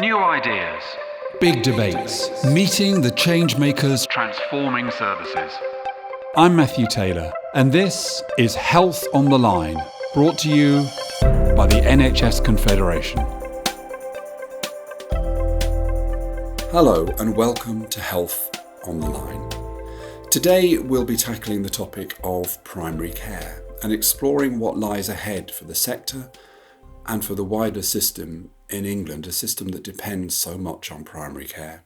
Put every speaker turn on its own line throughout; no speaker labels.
New ideas.
Big debates. Meeting the change makers.
Transforming services.
I'm Matthew Taylor, and this is Health on the Line, brought to you by the NHS Confederation. Hello, and welcome to Health on the Line. Today, we'll be tackling the topic of primary care and exploring what lies ahead for the sector and for the wider system in England, a system that depends so much on primary care.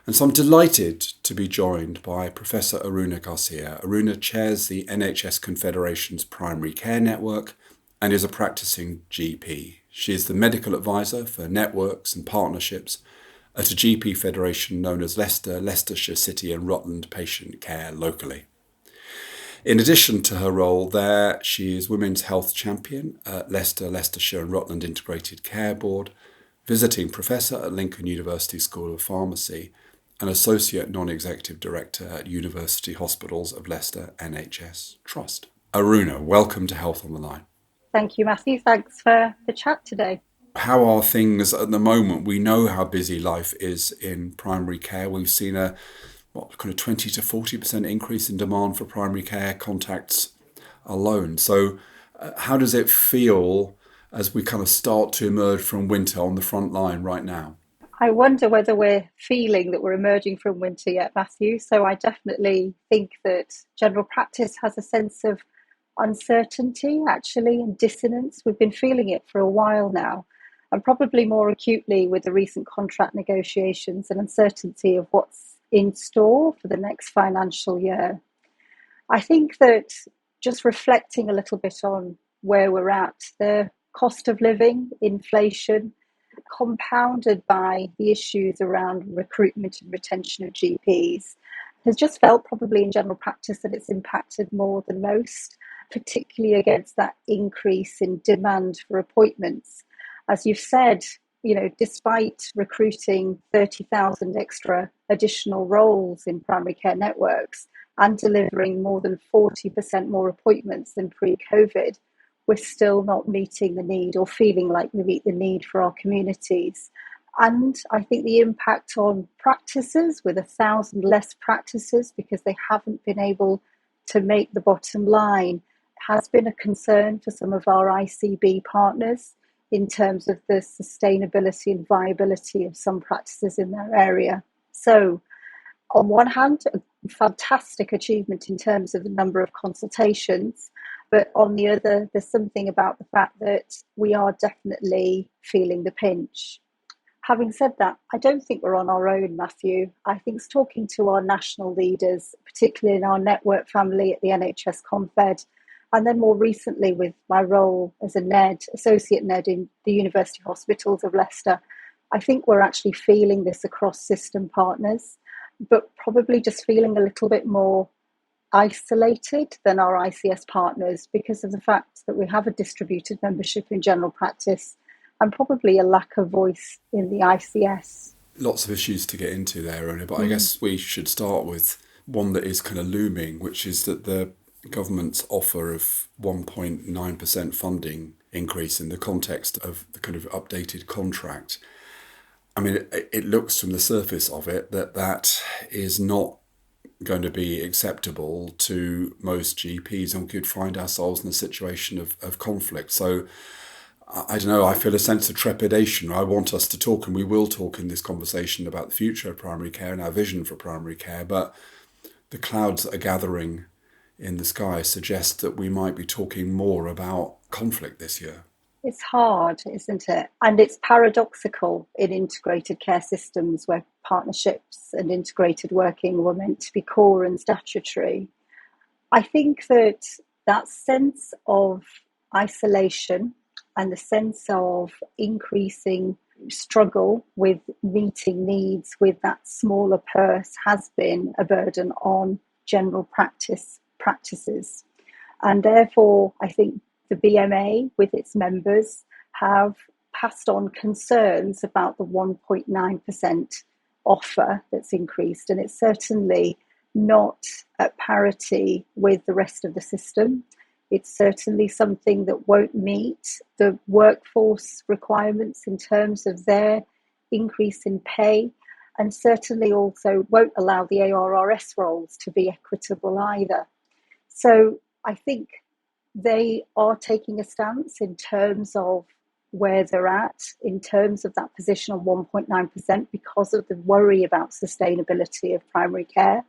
And so I'm delighted to be joined by Professor Aruna Garcea. Aruna chairs the NHS Confederation's Primary Care Network and is a practising GP. She is the medical advisor for networks and partnerships at a GP federation known as Leicester, Leicestershire City and Rutland Patient Care locally. In addition to her role there, she is Women's Health Champion at Leicester, Leicestershire and Rutland Integrated Care Board, visiting professor at Lincoln University School of Pharmacy and Associate Non-Executive Director at University Hospitals of Leicester NHS Trust. Aruna, welcome to Health on the Line.
Thank you, Matthew. Thanks for the chat today.
How are things at the moment? We know how busy life is in primary care. We've seen a 20 to 40% increase in demand for primary care contacts alone. So how does it feel as we kind of start to emerge from winter on the front line right now?
I wonder whether we're feeling that we're emerging from winter yet, Matthew. So I definitely think that general practice has a sense of uncertainty, actually, and dissonance. We've been feeling it for a while now, and probably more acutely with the recent contract negotiations and uncertainty of what's in store for the next financial year. I think that just reflecting a little bit on where we're at, the cost of living, inflation, compounded by the issues around recruitment and retention of GPs, has just felt probably in general practice that it's impacted more than most, particularly against that increase in demand for appointments. As you've said, despite recruiting 30,000 extra additional roles in primary care networks and delivering more than 40% more appointments than pre-COVID, we're still not meeting the need or feeling like we meet the need for our communities. And I think the impact on practices, with 1,000 less practices because they haven't been able to make the bottom line, has been a concern for some of our ICB partners in terms of the sustainability and viability of some practices in their area. So, on one hand, a fantastic achievement in terms of the number of consultations, but on the other, there's something about the fact that we are definitely feeling the pinch. Having said that, I don't think we're on our own, Matthew. I think talking to our national leaders, particularly in our network family at the NHS Confed, and then more recently with my role as a NED, Associate NED in the University Hospitals of Leicester, I think we're actually feeling this across system partners, but probably just feeling a little bit more isolated than our ICS partners because of the fact that we have a distributed membership in general practice and probably a lack of voice in the ICS.
Lots of issues to get into there, Aruna, but I guess we should start with one that is kind of looming, which is that the government's offer of 1.9% funding increase in the context of the kind of updated contract. I mean, it looks from the surface of it that is not going to be acceptable to most GPs, and we could find ourselves in a situation of conflict. So I don't know, I feel a sense of trepidation. I want us to talk, and we will talk in this conversation about the future of primary care and our vision for primary care, but the clouds that are gathering in the sky suggests that we might be talking more about conflict this year.
It's hard, isn't it? And it's paradoxical in integrated care systems where partnerships and integrated working were meant to be core and statutory. I think that sense of isolation and the sense of increasing struggle with meeting needs with that smaller purse has been a burden on general practices. And therefore, I think the BMA with its members have passed on concerns about the 1.9% offer that's increased. And it's certainly not at parity with the rest of the system. It's certainly something that won't meet the workforce requirements in terms of their increase in pay, and certainly also won't allow the ARRS roles to be equitable either. So I think they are taking a stance in terms of where they're at, in terms of that position of 1.9%, because of the worry about sustainability of primary care.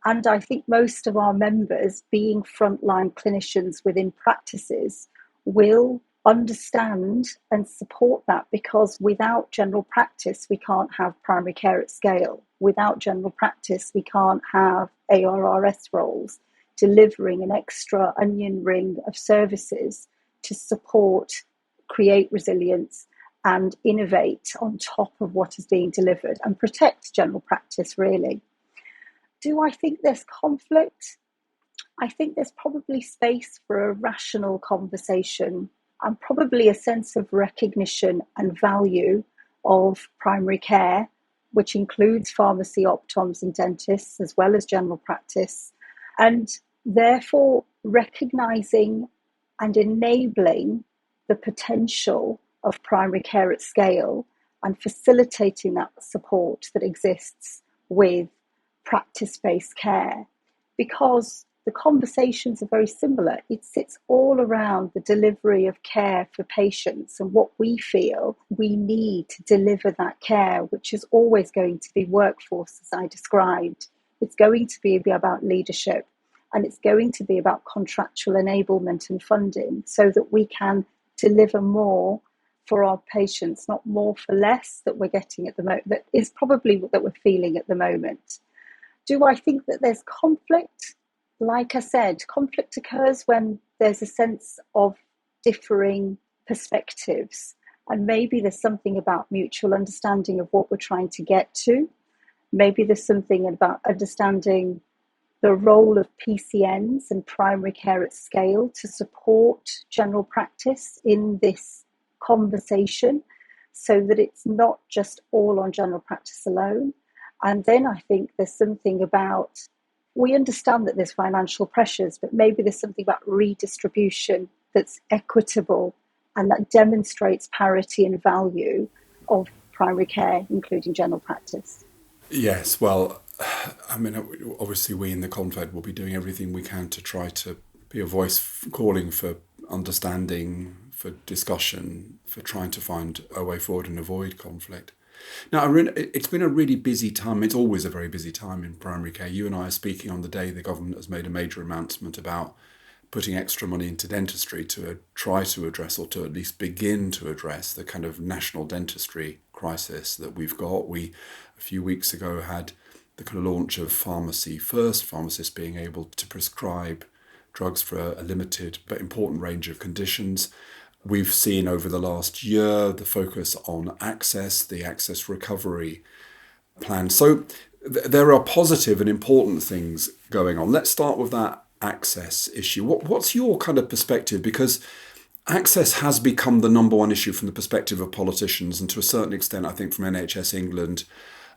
And I think most of our members, being frontline clinicians within practices, will understand and support that, because without general practice, we can't have primary care at scale. Without general practice, we can't have ARRS roles delivering an extra onion ring of services to support, create resilience, and innovate on top of what is being delivered and protect general practice, really. Do I think there's conflict? I think there's probably space for a rational conversation and probably a sense of recognition and value of primary care, which includes pharmacy, optoms and dentists, as well as general practice, and therefore recognising and enabling the potential of primary care at scale and facilitating that support that exists with practice-based care, because the conversations are very similar. It sits all around the delivery of care for patients and what we feel we need to deliver that care, which is always going to be workforce, as I described. It's going to be about leadership, and it's going to be about contractual enablement and funding so that we can deliver more for our patients, not more for less that we're getting at the moment. That is probably what we're feeling at the moment. Do I think that there's conflict? Like I said, conflict occurs when there's a sense of differing perspectives, and maybe there's something about mutual understanding of what we're trying to get to. Maybe there's something about understanding the role of PCNs and primary care at scale to support general practice in this conversation, so that it's not just all on general practice alone. And then I think there's something about, we understand that there's financial pressures, but maybe there's something about redistribution that's equitable and that demonstrates parity and value of primary care, including general practice.
Yes, well, I mean, obviously we in the Confed will be doing everything we can to try to be a voice calling for understanding, for discussion, for trying to find a way forward and avoid conflict. Now, Aruna, it's been a really busy time. It's always a very busy time in primary care. You and I are speaking on the day the government has made a major announcement about putting extra money into dentistry to try to address, or to at least begin to address, the kind of national dentistry crisis that we've got. We, a few weeks ago, had the kind of launch of Pharmacy First, pharmacists being able to prescribe drugs for a limited but important range of conditions. We've seen over the last year the focus on access, the access recovery plan. So there are positive and important things going on. Let's start with that access issue. What's your kind of perspective? Because access has become the number one issue from the perspective of politicians, and to a certain extent, I think, from NHS England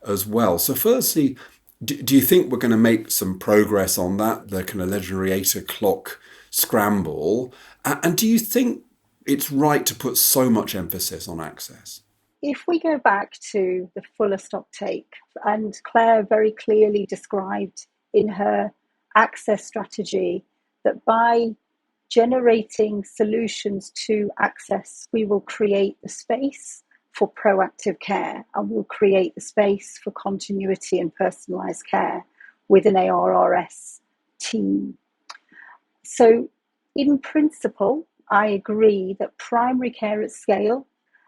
as well. So firstly, do you think we're going to make some progress on that, the kind of legendary 8 o'clock scramble? And do you think it's right to put so much emphasis on access?
If we go back to the fullest uptake, and Claire very clearly described in her access strategy that by generating solutions to access, we will create the space for proactive care, and we'll create the space for continuity and personalised care with an ARRS team. So in principle, I agree that primary care at scale,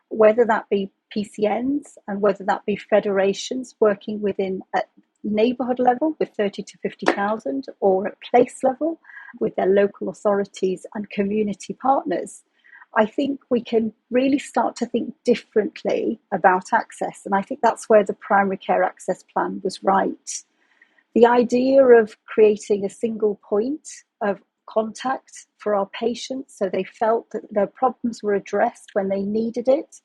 whether that be PCNs and whether that be federations working within a neighbourhood level with 30 to 50,000, or at place level with their local authorities and community partners, I think we can really start to think differently about access. And I think that's where the primary care access plan was right. The idea of creating a single point of contact for our patients so they felt that their problems were addressed when they needed it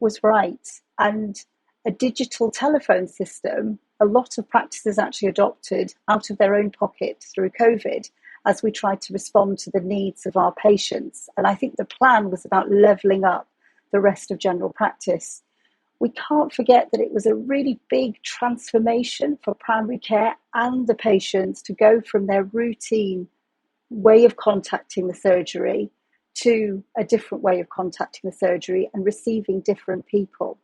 was right. And a digital telephone system, a lot of practices actually adopted out of their own pocket through COVID. as we tried to respond to the needs of our patients. And I think the plan was about levelling up the rest of general practice. We can't forget that it was a really big transformation for primary care and the patients to go from their routine way of contacting the surgery to a different way of contacting the surgery and receiving different people.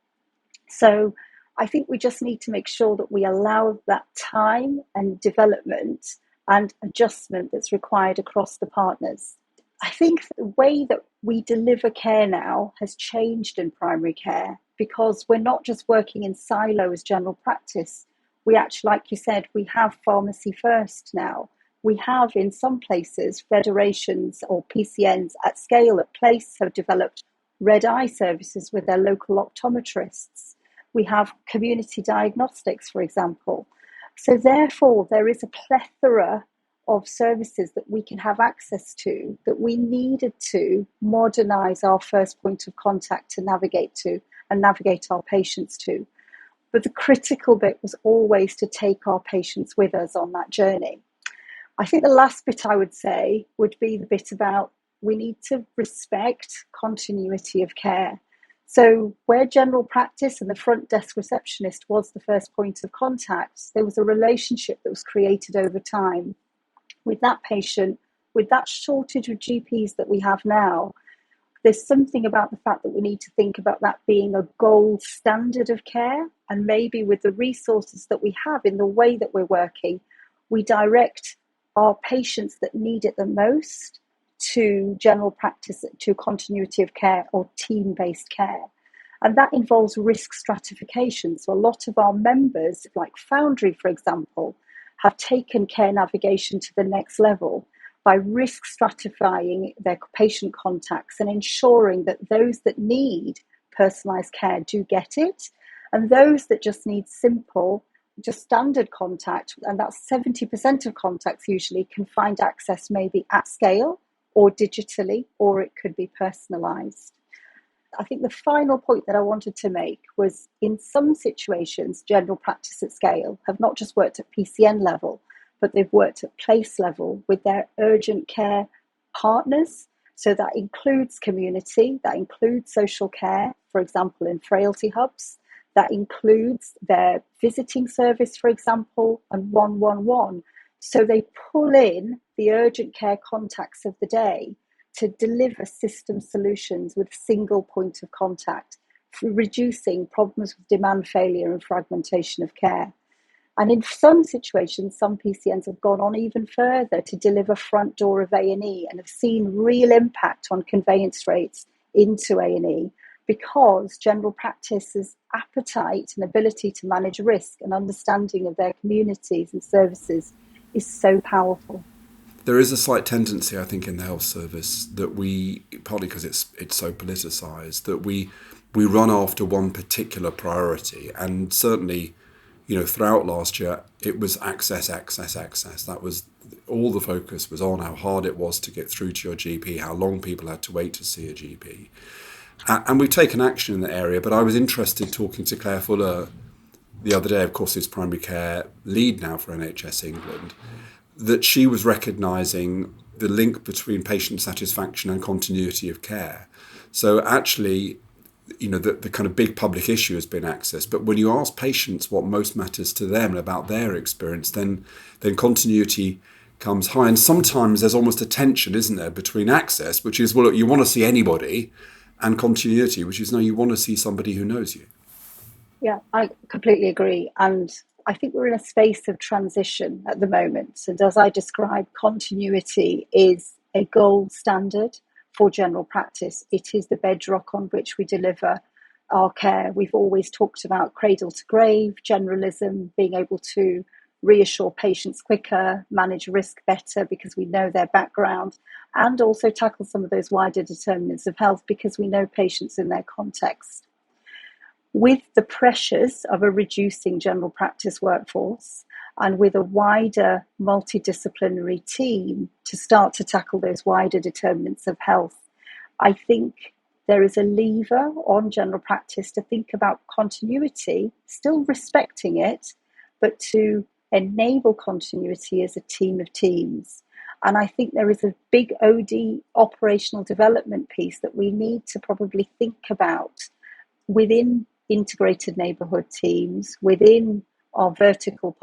So I think we just need to make sure that we allow that time and development and adjustment that's required across the partners. I think the way that we deliver care now has changed in primary care because we're not just working in silos general practice. We actually, like you said, we have pharmacy first now. We have in some places federations or PCNs at scale at place have developed red eye services with their local optometrists. We have community diagnostics, for example. So therefore, there is a plethora of services that we can have access to that we needed to modernise our first point of contact to navigate our patients to. But the critical bit was always to take our patients with us on that journey. I think the last bit I would say would be the bit about we need to respect continuity of care. So where general practice and the front desk receptionist was the first point of contact, there was a relationship that was created over time with that patient, with that shortage of GPs that we have now. There's something about the fact that we need to think about that being a gold standard of care, and maybe with the resources that we have in the way that we're working, we direct our patients that need it the most to general practice, to continuity of care or team-based care. And that involves risk stratification. So a lot of our members, like Foundry, for example, have taken care navigation to the next level by risk stratifying their patient contacts and ensuring that those that need personalised care do get it, and those that just need simple, just standard contact, and that's 70% of contacts usually, can find access maybe at scale or digitally, or it could be personalised. I think the final point that I wanted to make was in some situations, general practice at scale have not just worked at PCN level, but they've worked at place level with their urgent care partners. So that includes community, that includes social care, for example, in frailty hubs, that includes their visiting service, for example, and 111. So they pull in the urgent care contacts of the day to deliver system solutions with single point of contact, reducing problems with demand failure and fragmentation of care. And in some situations, some PCNs have gone on even further to deliver front door of A&E and have seen real impact on conveyance rates into A&E because general practice's appetite and ability to manage risk and understanding of their communities and services is so powerful.
There is a slight tendency, I think, in the health service that we, partly because it's so politicised, that we run after one particular priority. And certainly, throughout last year, it was access. That was all the focus was on how hard it was to get through to your GP, how long people had to wait to see a GP. And we've taken action in that area. But I was interested talking to Claire Fuller the other day, of course, who's primary care lead now for NHS England, that she was recognising the link between patient satisfaction and continuity of care. So actually, the kind of big public issue has been access. But when you ask patients what most matters to them about their experience, then continuity comes high. And sometimes there's almost a tension, isn't there, between access, which is, well, look, you want to see anybody, and continuity, which is, no, you want to see somebody who knows you.
Yeah, I completely agree. And I think we're in a space of transition at the moment. And as I described, continuity is a gold standard for general practice. It is the bedrock on which we deliver our care. We've always talked about cradle to grave, generalism, being able to reassure patients quicker, manage risk better because we know their background, and also tackle some of those wider determinants of health because we know patients in their context. With the pressures of a reducing general practice workforce and with a wider multidisciplinary team to start to tackle those wider determinants of health, I think there is a lever on general practice to think about continuity, still respecting it, but to enable continuity as a team of teams. And I think there is a big OD operational development piece that we need to probably think about within integrated neighbourhood teams, within our vertical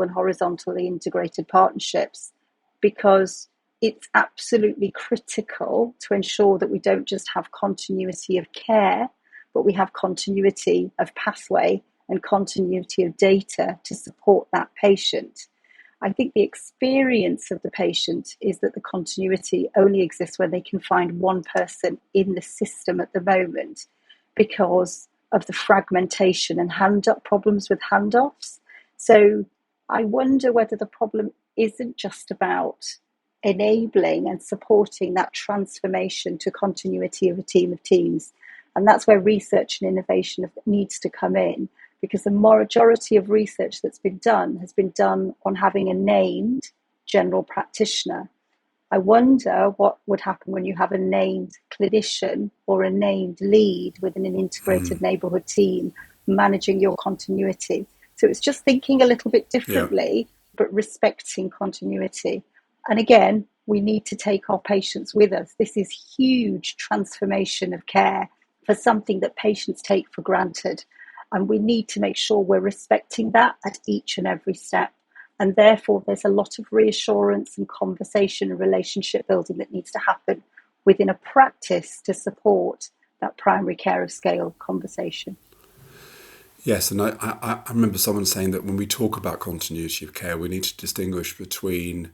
and horizontally integrated partnerships, because it's absolutely critical to ensure that we don't just have continuity of care, but we have continuity of pathway and continuity of data to support that patient. I think the experience of the patient is that the continuity only exists when they can find one person in the system at the moment, because of the fragmentation and problems with handoffs. So I wonder whether the problem isn't just about enabling and supporting that transformation to continuity of a team of teams. And that's where research and innovation needs to come in, because the majority of research that's been done has been done on having a named general practitioner. I wonder what would happen when you have a named clinician or a named lead within an integrated neighbourhood team managing your continuity. So it's just thinking a little bit differently, but respecting continuity. And again, we need to take our patients with us. This is huge transformation of care for something that patients take for granted. And we need to make sure we're respecting that at each and every step. And therefore, there's a lot of reassurance and conversation and relationship building that needs to happen within a practice to support that primary care of scale conversation.
Yes, and I remember someone saying that when we talk about continuity of care, we need to distinguish between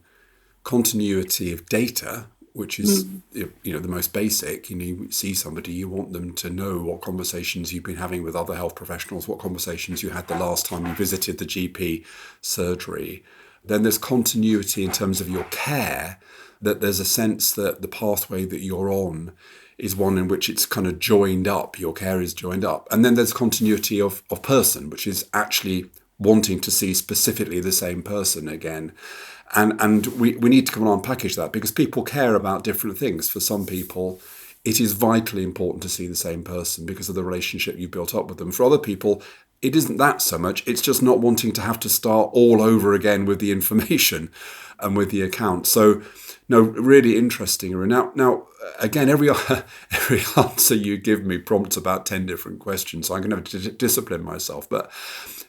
continuity of data, which is the most basic. You see somebody, you want them to know what conversations you've been having with other health professionals, what conversations you had the last time you visited the GP surgery. Then there's continuity in terms of your care, that there's a sense that the pathway that you're on is one in which it's kind of joined up, your care is joined up. And then there's continuity of person, which is actually wanting to see specifically the same person again. And we need to come on and package that, because people care about different things. For some people, it is vitally important to see the same person because of the relationship you've built up with them. For other people, it isn't that so much. It's just not wanting to have to start all over again with the information and with the account. So, no, really interesting. Now, again, every answer you give me prompts about 10 different questions. So I'm going to have to discipline myself. But,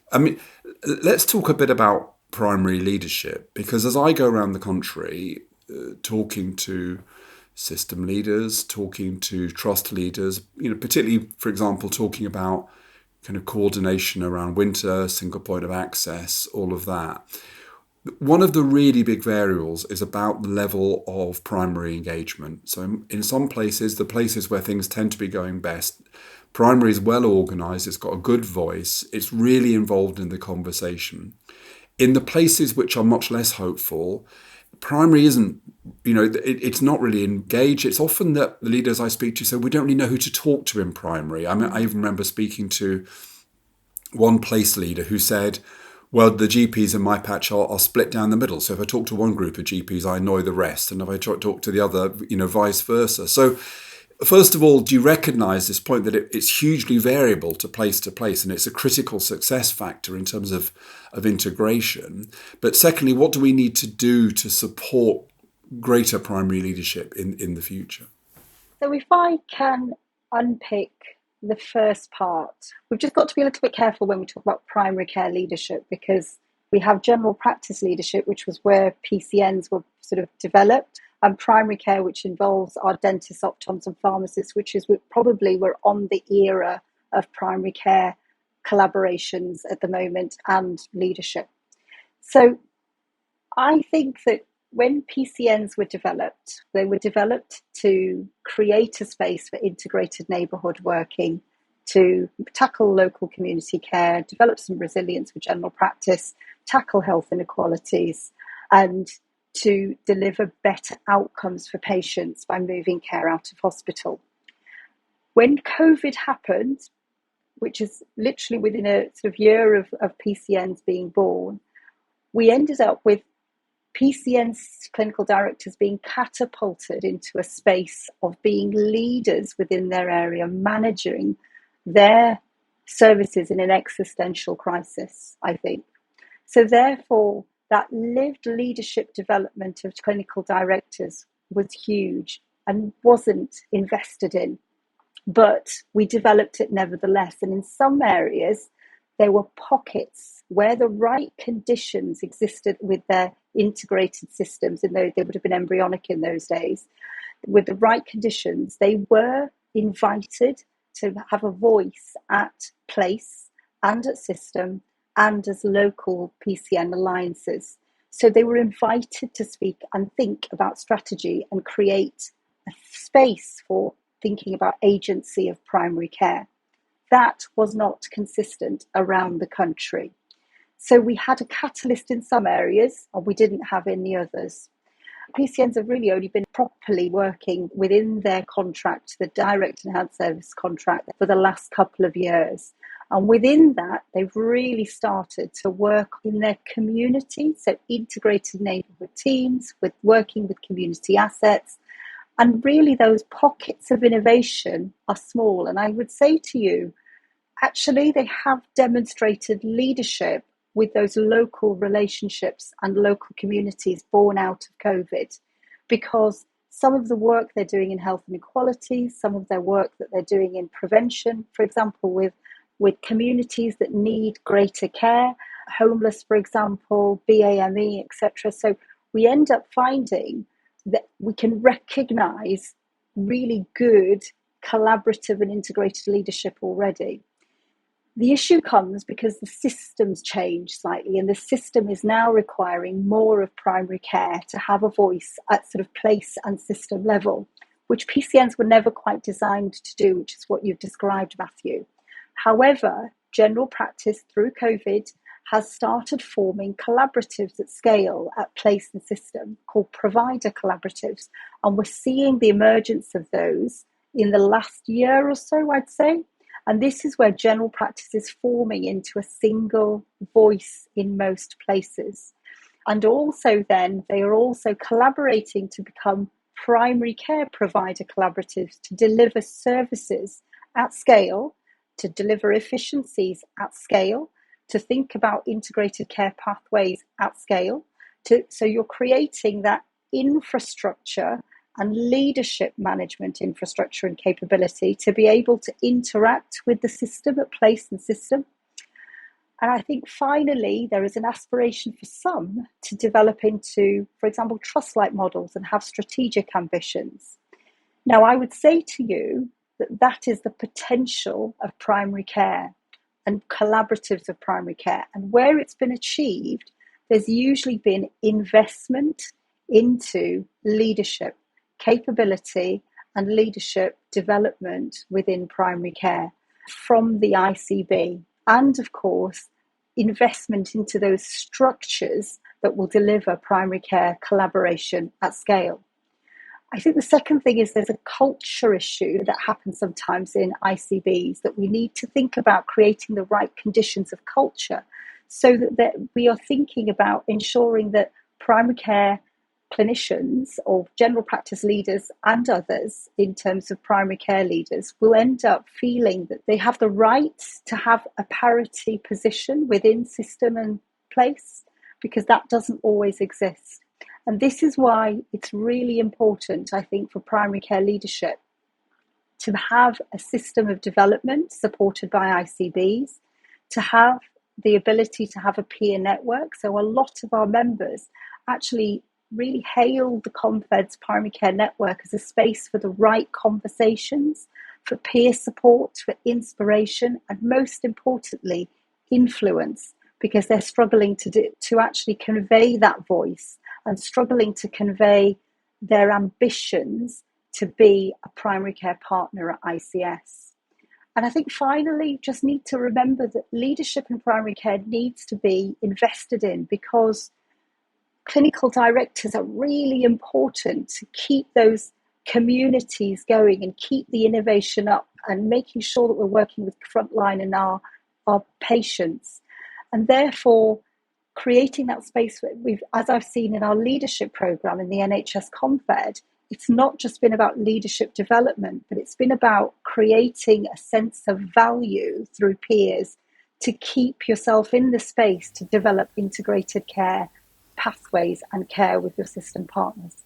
I mean, let's talk a bit about primary leadership, because as I go around the country talking to system leaders, talking to trust leaders, particularly, for example, talking about kind of coordination around winter, single point of access, all of that. One of the really big variables is about the level of primary engagement. So in some places, the places where things tend to be going best, primary is well organised, it's got a good voice, it's really involved in the conversation. In the places which are much less hopeful, primary isn't, it's not really engaged. It's often that the leaders I speak to say, we don't really know who to talk to in primary. I mean, I even remember speaking to one place leader who said, well, the GPs in my patch are split down the middle. So if I talk to one group of GPs, I annoy the rest. And if I talk to the other, vice versa. So first of all, do you recognise this point that it's hugely variable to place, and it's a critical success factor in terms of integration? But secondly, what do we need to do to support greater primary leadership in the future?
So if I can unpick the first part, we've just got to be a little bit careful when we talk about primary care leadership, because we have general practice leadership, which was where PCNs were sort of developed, and primary care, which involves our dentists, optoms and pharmacists, which is probably we're on the era of primary care collaborations at the moment and leadership. So I think that when PCNs were developed, they were developed to create a space for integrated neighbourhood working, to tackle local community care, develop some resilience for general practice, tackle health inequalities, and to deliver better outcomes for patients by moving care out of hospital. When COVID happened, which is literally within a sort of year of PCNs being born, we ended up with PCN's clinical directors being catapulted into a space of being leaders within their area, managing their services in an existential crisis, I think. So therefore, that lived leadership development of clinical directors was huge and wasn't invested in. But we developed it nevertheless. And in some areas, there were pockets where the right conditions existed with their integrated systems, and they would have been embryonic in those days. With the right conditions, they were invited to have a voice at place and at system and as local PCN alliances. So they were invited to speak and think about strategy and create a space for thinking about agency of primary care. That was not consistent around the country. So we had a catalyst in some areas, and we didn't have in the others. PCNs have really only been properly working within their contract, the direct enhanced service contract, for the last couple of years. And within that, they've really started to work in their community, so integrated neighbourhood teams, with working with community assets. And really those pockets of innovation are small. And I would say to you, actually, they have demonstrated leadership with those local relationships and local communities born out of COVID, because some of the work they're doing in health inequality, some of their work that they're doing in prevention, for example, with communities that need greater care, homeless, for example, BAME, etc. So we end up finding that we can recognise really good collaborative and integrated leadership already. The issue comes because the systems change slightly, and the system is now requiring more of primary care to have a voice at sort of place and system level, which PCNs were never quite designed to do, which is what you've described, Matthew. However, general practice through COVID has started forming collaboratives at scale at place and system called provider collaboratives. And we're seeing the emergence of those in the last year or so, I'd say. And this is where general practice is forming into a single voice in most places. And also then, they are also collaborating to become primary care provider collaboratives to deliver services at scale, to deliver efficiencies at scale, to think about integrated care pathways at scale. So you're creating that infrastructure and leadership management infrastructure and capability to be able to interact with the system at place and system. And I think finally, there is an aspiration for some to develop into, for example, trust-like models and have strategic ambitions. Now, I would say to you that that is the potential of primary care and collaboratives of primary care. And where it's been achieved, there's usually been investment into leadership, capability and leadership development within primary care from the ICB. And of course, investment into those structures that will deliver primary care collaboration at scale. I think the second thing is there's a culture issue that happens sometimes in ICBs, that we need to think about creating the right conditions of culture so that we are thinking about ensuring that primary care clinicians or general practice leaders and others in terms of primary care leaders will end up feeling that they have the right to have a parity position within system and place, because that doesn't always exist. And this is why it's really important, I think, for primary care leadership to have a system of development supported by ICBs, to have the ability to have a peer network. So a lot of our members actually really hail the ComFed's primary care network as a space for the right conversations, for peer support, for inspiration, and most importantly, influence, because they're struggling to actually convey that voice and struggling to convey their ambitions to be a primary care partner at ICS. And I think finally, just need to remember that leadership in primary care needs to be invested in, because clinical directors are really important to keep those communities going and keep the innovation up and making sure that we're working with frontline and our patients. And therefore, creating that space, as I've seen in our leadership programme in the NHS ComFed, it's not just been about leadership development, but it's been about creating a sense of value through peers to keep yourself in the space to develop integrated care pathways and care with your system partners.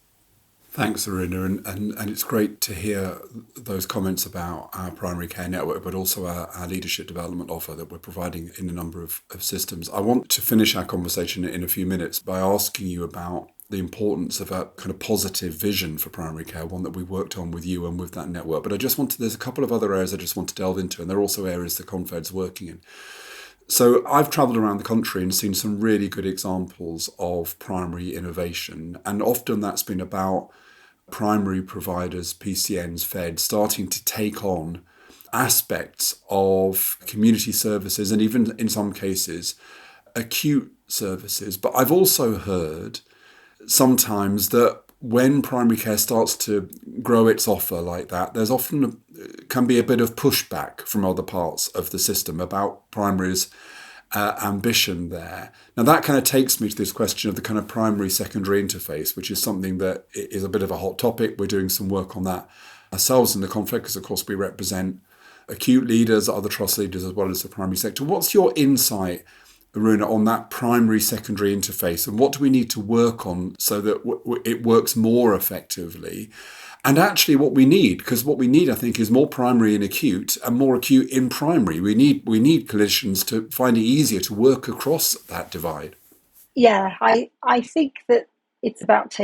Thanks, Aruna, and it's great to hear those comments about our primary care network, but also our leadership development offer that we're providing in a number of systems. I want to finish our conversation in a few minutes by asking you about the importance of a kind of positive vision for primary care, one that we worked on with you and with that network. But there's a couple of other areas I just want to delve into, and they're also areas the Confed's working in. So I've travelled around the country and seen some really good examples of primary innovation, and often that's been about primary providers, PCNs, Feds, starting to take on aspects of community services and even in some cases acute services. But I've also heard sometimes that when primary care starts to grow its offer like that, there's often can be a bit of pushback from other parts of the system about primary's ambition there. Now that kind of takes me to this question of the kind of primary-secondary interface, which is something that is a bit of a hot topic. We're doing some work on that ourselves in the conflict because, of course, we represent acute leaders, other trust leaders, as well as the primary sector. What's your insight, Aruna, on that primary-secondary interface, and what do we need to work on so that it works more effectively? And actually what we need, because what we need, I think, is more primary in acute and more acute in primary. We need clinicians to find it easier to work across that divide.
Yeah, I think that it's about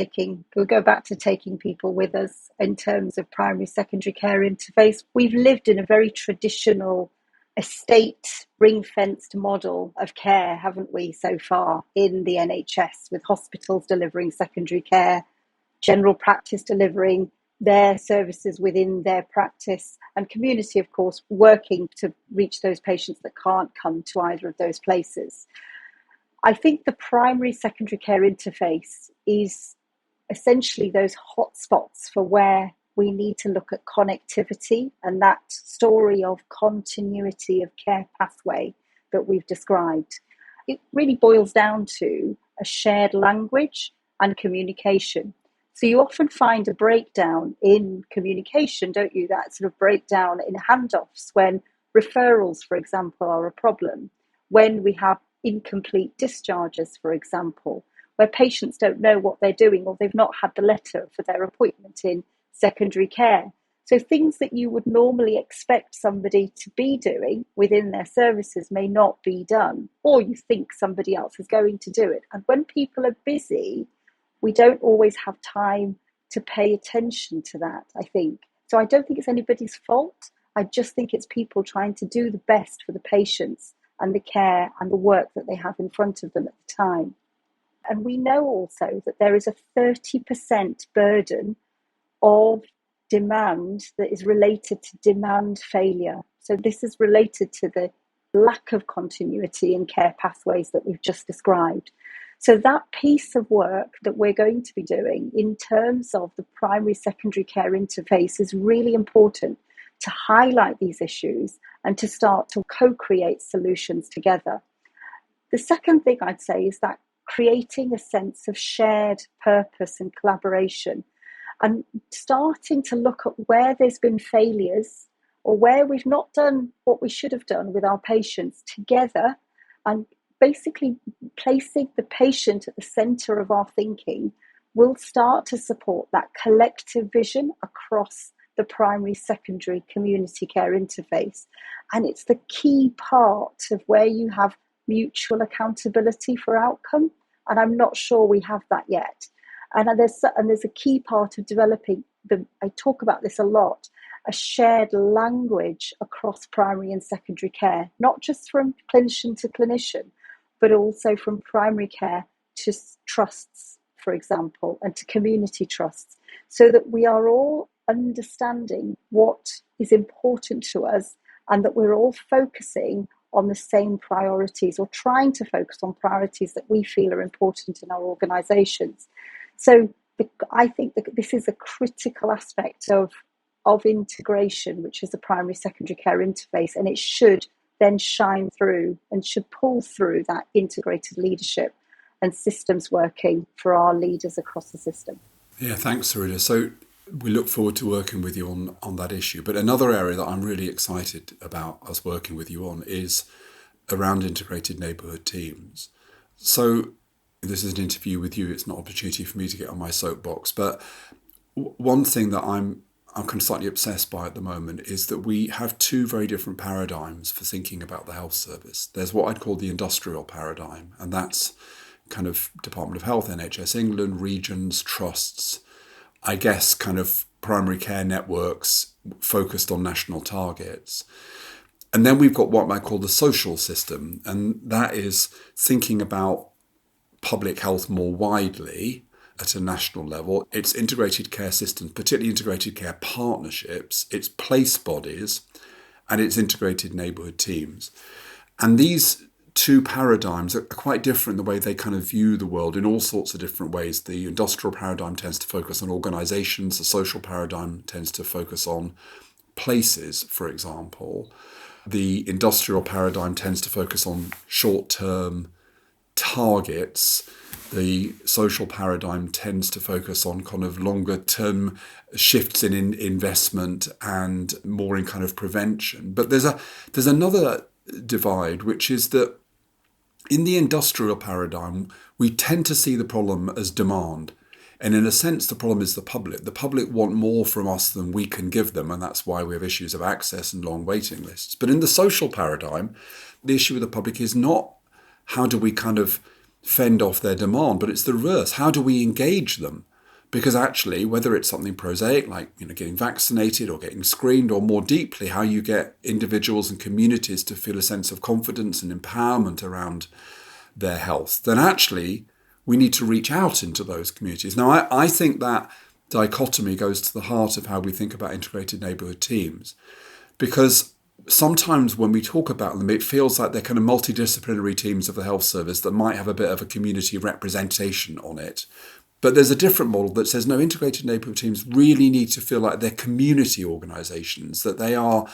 we'll go back to taking people with us in terms of primary secondary care interface. We've lived in a very traditional estate ring-fenced model of care, haven't we, so far in the NHS, with hospitals delivering secondary care, general practice delivering their services within their practice, and community, of course, working to reach those patients that can't come to either of those places. I think the primary secondary care interface is essentially those hotspots for where we need to look at connectivity and that story of continuity of care pathway that we've described. It really boils down to a shared language and communication. So you often find a breakdown in communication, don't you? That sort of breakdown in handoffs when referrals, for example, are a problem, when we have incomplete discharges, for example, where patients don't know what they're doing or they've not had the letter for their appointment in secondary care. So things that you would normally expect somebody to be doing within their services may not be done, or you think somebody else is going to do it. And when people are busy, we don't always have time to pay attention to that, I think. So I don't think it's anybody's fault. I just think it's people trying to do the best for the patients and the care and the work that they have in front of them at the time. And we know also that there is a 30% burden of demand that is related to demand failure. So this is related to the lack of continuity in care pathways that we've just described. So that piece of work that we're going to be doing in terms of the primary secondary care interface is really important to highlight these issues and to start to co-create solutions together. The second thing I'd say is that creating a sense of shared purpose and collaboration and starting to look at where there's been failures or where we've not done what we should have done with our patients together, and basically placing the patient at the centre of our thinking will start to support that collective vision across the primary secondary community care interface. And it's the key part of where you have mutual accountability for outcome. And I'm not sure we have that yet. And there's a key part of developing, I talk about this a lot, a shared language across primary and secondary care, not just from clinician to clinician, but also from primary care to trusts, for example, and to community trusts, so that we are all understanding what is important to us and that we're all focusing on the same priorities or trying to focus on priorities that we feel are important in our organisations. So I think that this is a critical aspect of integration, which is the primary secondary care interface, and it should then shine through and should pull through that integrated leadership and systems working for our leaders across the system.
Yeah, thanks, Aruna. So we look forward to working with you on that issue. But another area that I'm really excited about us working with you on is around integrated neighbourhood teams. So This is an interview with you. It's not an opportunity for me to get on my soapbox. But one thing that I'm kind of slightly obsessed by at the moment is that we have two very different paradigms for thinking about the health service. There's what I'd call the industrial paradigm, and that's kind of Department of Health, NHS England, regions, trusts, I guess kind of primary care networks focused on national targets. And then we've got what I call the social system, and that is thinking about public health more widely at a national level. It's integrated care systems, particularly integrated care partnerships, it's place bodies, and it's integrated neighbourhood teams. And these two paradigms are quite different in the way they kind of view the world in all sorts of different ways. The industrial paradigm tends to focus on organisations, the social paradigm tends to focus on places, for example. The industrial paradigm tends to focus on short-term targets. The social paradigm tends to focus on kind of longer-term shifts in investment and more in kind of prevention. But there's another divide, which is that in the industrial paradigm, we tend to see the problem as demand. And in a sense, the problem is the public. The public want more from us than we can give them, and that's why we have issues of access and long waiting lists. But in the social paradigm, the issue with the public is not how do we kind of fend off their demand, but it's the reverse. How do we engage them? Because actually, whether it's something prosaic like getting vaccinated or getting screened, or more deeply, how you get individuals and communities to feel a sense of confidence and empowerment around their health, then actually we need to reach out into those communities. Now, I think that dichotomy goes to the heart of how we think about integrated neighbourhood teams, because sometimes when we talk about them, it feels like they're kind of multidisciplinary teams of the health service that might have a bit of a community representation on it. But there's a different model that says, no, integrated neighbourhood teams really need to feel like they're community organisations, that they are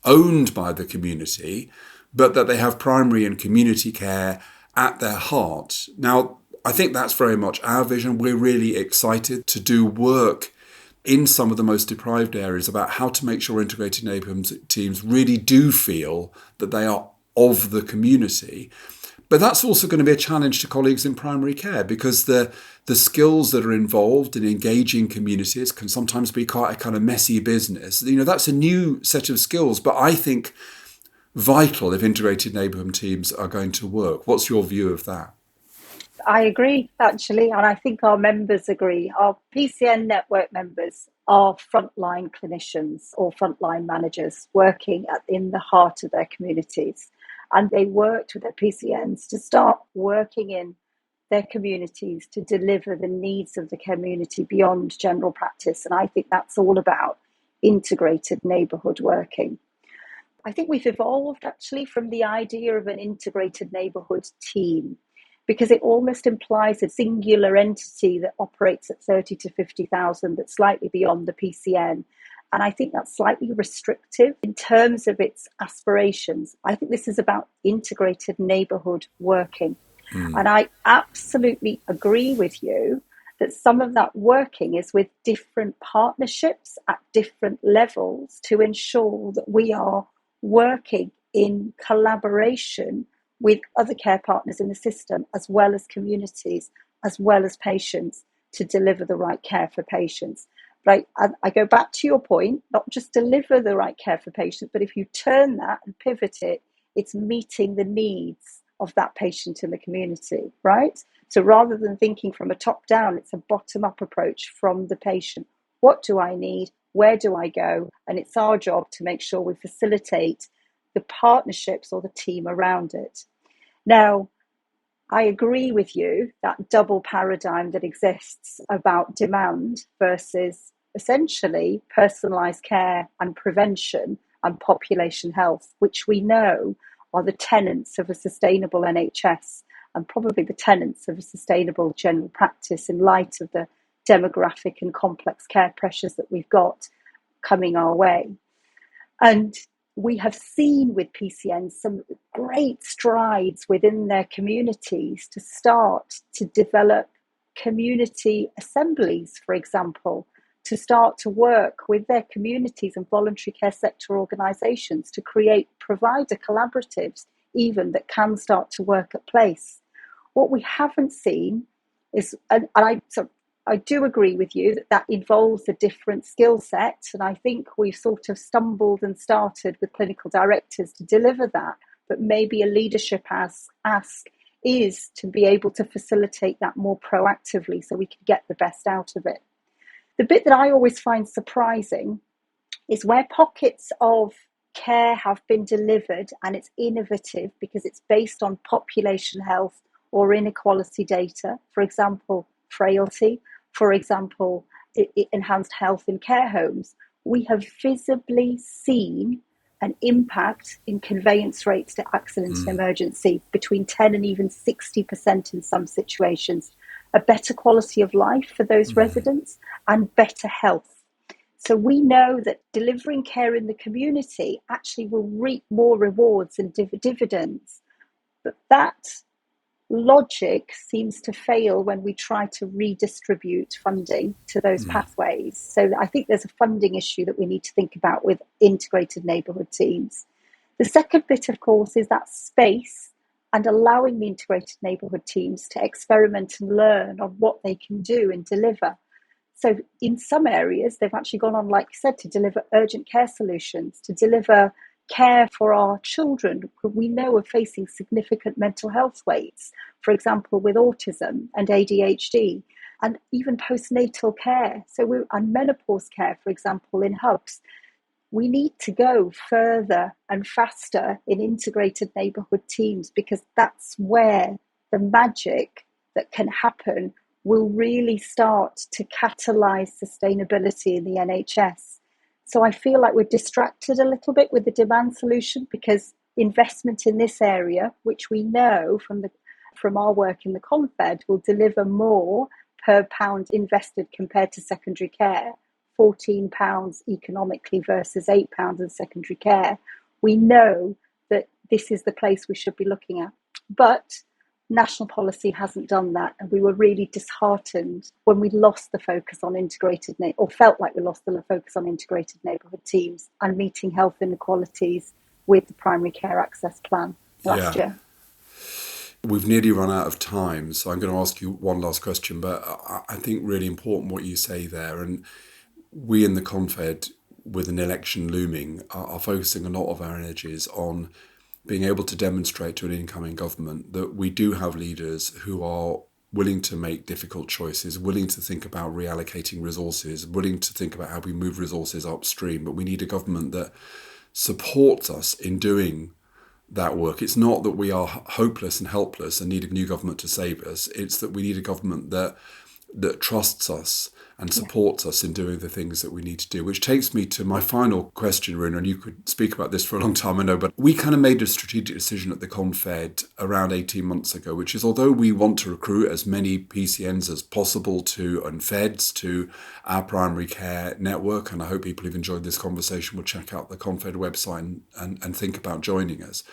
owned by the community, but that they have primary and community care at their heart. Now, I think that's very much our vision. We're really excited to do work in some of the most deprived areas about how to make sure integrated neighbourhood teams really do feel that they are of the community. But that's also going to be a challenge to colleagues in primary care, because the skills that are involved in engaging communities can sometimes be quite a kind of messy business. That's a new set of skills, but I think vital if integrated neighbourhood teams are going to work. What's your view of that?
I agree, actually, and I think our members agree. Our PCN network members are frontline clinicians or frontline managers working in the heart of their communities. And they worked with their PCNs to start working in their communities to deliver the needs of the community beyond general practice. And I think that's all about integrated neighbourhood working. I think we've evolved actually from the idea of an integrated neighbourhood team, because it almost implies a singular entity that operates at 30 to 50,000 that's slightly beyond the PCN. And I think that's slightly restrictive in terms of its aspirations. I think this is about integrated neighbourhood working. And I absolutely agree with you that some of that working is with different partnerships at different levels to ensure that we are working in collaboration with other care partners in the system, as well as communities, as well as patients, to deliver the right care for patients. Right? I go back to your point, not just deliver the right care for patients, but if you turn that and pivot it, it's meeting the needs of that patient in the community, right? So rather than thinking from a top down, it's a bottom up approach from the patient. What do I need? Where do I go? And it's our job to make sure we facilitate the partnerships or the team around it. Now, I agree with you, that double paradigm that exists about demand versus essentially personalised care and prevention and population health, which we know are the tenets of a sustainable NHS and probably the tenets of a sustainable general practice in light of the demographic and complex care pressures that we've got coming our way. And we have seen with PCNs some great strides within their communities to start to develop community assemblies, for example, to start to work with their communities and voluntary care sector organisations to create provider collaboratives even that can start to work at place. What we haven't seen is, I do agree with you that involves a different skill set. And I think we've sort of stumbled and started with clinical directors to deliver that. But maybe a leadership ask is to be able to facilitate that more proactively so we can get the best out of it. The bit that I always find surprising is where pockets of care have been delivered and it's innovative because it's based on population health or inequality data, for example, frailty, for example, enhanced health in care homes. We have visibly seen an impact in conveyance rates to accident and emergency between 10 and even 60% in some situations, a better quality of life for those residents and better health. So we know that delivering care in the community actually will reap more rewards and dividends. But that logic seems to fail when we try to redistribute funding to those pathways. So I think there's a funding issue that we need to think about with integrated neighbourhood teams. The second bit, of course, is that space and allowing the integrated neighbourhood teams to experiment and learn on what they can do and deliver. So in some areas, they've actually gone on, like you said, to deliver urgent care solutions, to deliver care for our children who we know are facing significant mental health weights, for example, with autism and ADHD, and even postnatal care. So and menopause care, for example, in hubs. We need to go further and faster in integrated neighbourhood teams because that's where the magic that can happen will really start to catalyse sustainability in the NHS. So I feel like we're distracted a little bit with the demand solution because investment in this area, which we know from our work in the Confed, will deliver more per pound invested compared to secondary care, £14 economically versus £8 in secondary care. We know that this is the place we should be looking at. But national policy hasn't done that, and we were really disheartened when we lost the focus on or felt like we lost the focus on integrated neighbourhood teams and meeting health inequalities with the primary care access plan last year.
We've nearly run out of time, so I'm going to ask you one last question, but I think really important what you say there. And we in the Confed, with an election looming, are focusing a lot of our energies on being able to demonstrate to an incoming government that we do have leaders who are willing to make difficult choices, willing to think about reallocating resources, willing to think about how we move resources upstream. But we need a government that supports us in doing that work. It's not that we are hopeless and helpless and need a new government to save us. It's that we need a government that trusts us and supports us in doing the things that we need to do, which takes me to my final question, Aruna, and you could speak about this for a long time, I know, but we kind of made a strategic decision at the Confed around 18 months ago, which is although we want to recruit as many PCNs as possible and Feds to our primary care network, and I hope people who've enjoyed this conversation will check out the Confed website and think about joining us.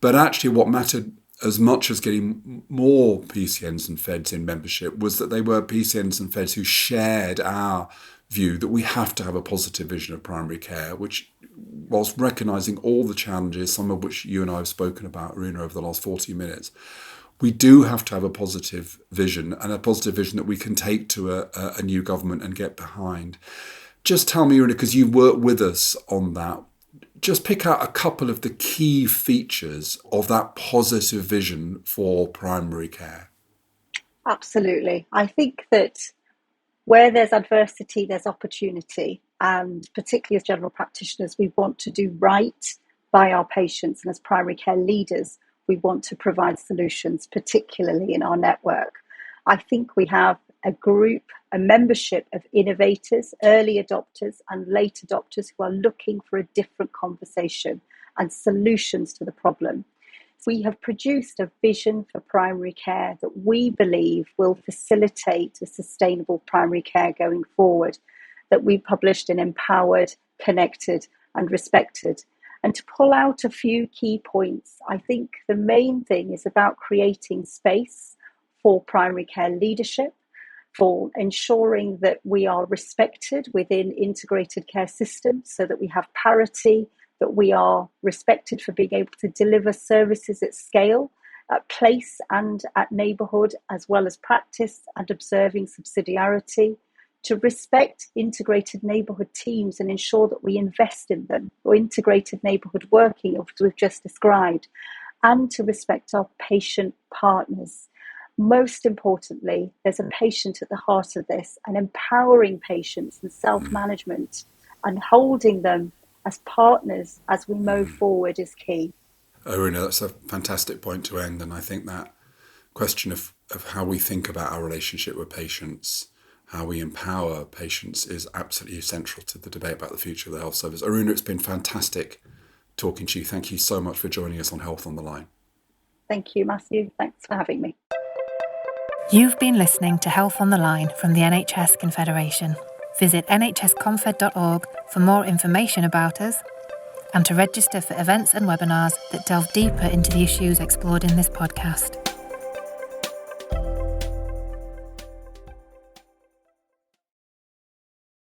But actually what mattered as much as getting more PCNs and Feds in membership was that they were PCNs and Feds who shared our view that we have to have a positive vision of primary care, which, whilst recognising all the challenges, some of which you and I have spoken about, Aruna, over the last 40 minutes, we do have to have a positive vision, and a positive vision that we can take to a new government and get behind. Just tell me, Aruna, because you worked with us on that, just pick out a couple of the key features of that positive vision for primary care.
Absolutely. I think that where there's adversity, there's opportunity. And particularly as general practitioners, we want to do right by our patients. And as primary care leaders, we want to provide solutions, particularly in our network. I think we have a membership of innovators, early adopters and late adopters who are looking for a different conversation and solutions to the problem. We have produced a vision for primary care that we believe will facilitate a sustainable primary care going forward, that we published in Empowered, Connected and Respected. And to pull out a few key points, I think the main thing is about creating space for primary care leadership, for ensuring that we are respected within integrated care systems so that we have parity, that we are respected for being able to deliver services at scale at place and at neighbourhood, as well as practice and observing subsidiarity, to respect integrated neighbourhood teams and ensure that we invest in them, or integrated neighbourhood working, as we've just described, and to respect our patient partners. Most importantly, there's a patient at the heart of this, and empowering patients and self-management and holding them as partners as we move forward is key.
Aruna, that's a fantastic point to end. And I think that question of how we think about our relationship with patients, how we empower patients, is absolutely essential to the debate about the future of the health service. Aruna, it's been fantastic talking to you. Thank you so much for joining us on Health on the Line.
Thank you, Matthew. Thanks for having me.
You've been listening to Health on the Line from the NHS Confederation. Visit nhsconfed.org for more information about us and to register for events and webinars that delve deeper into the issues explored in this podcast.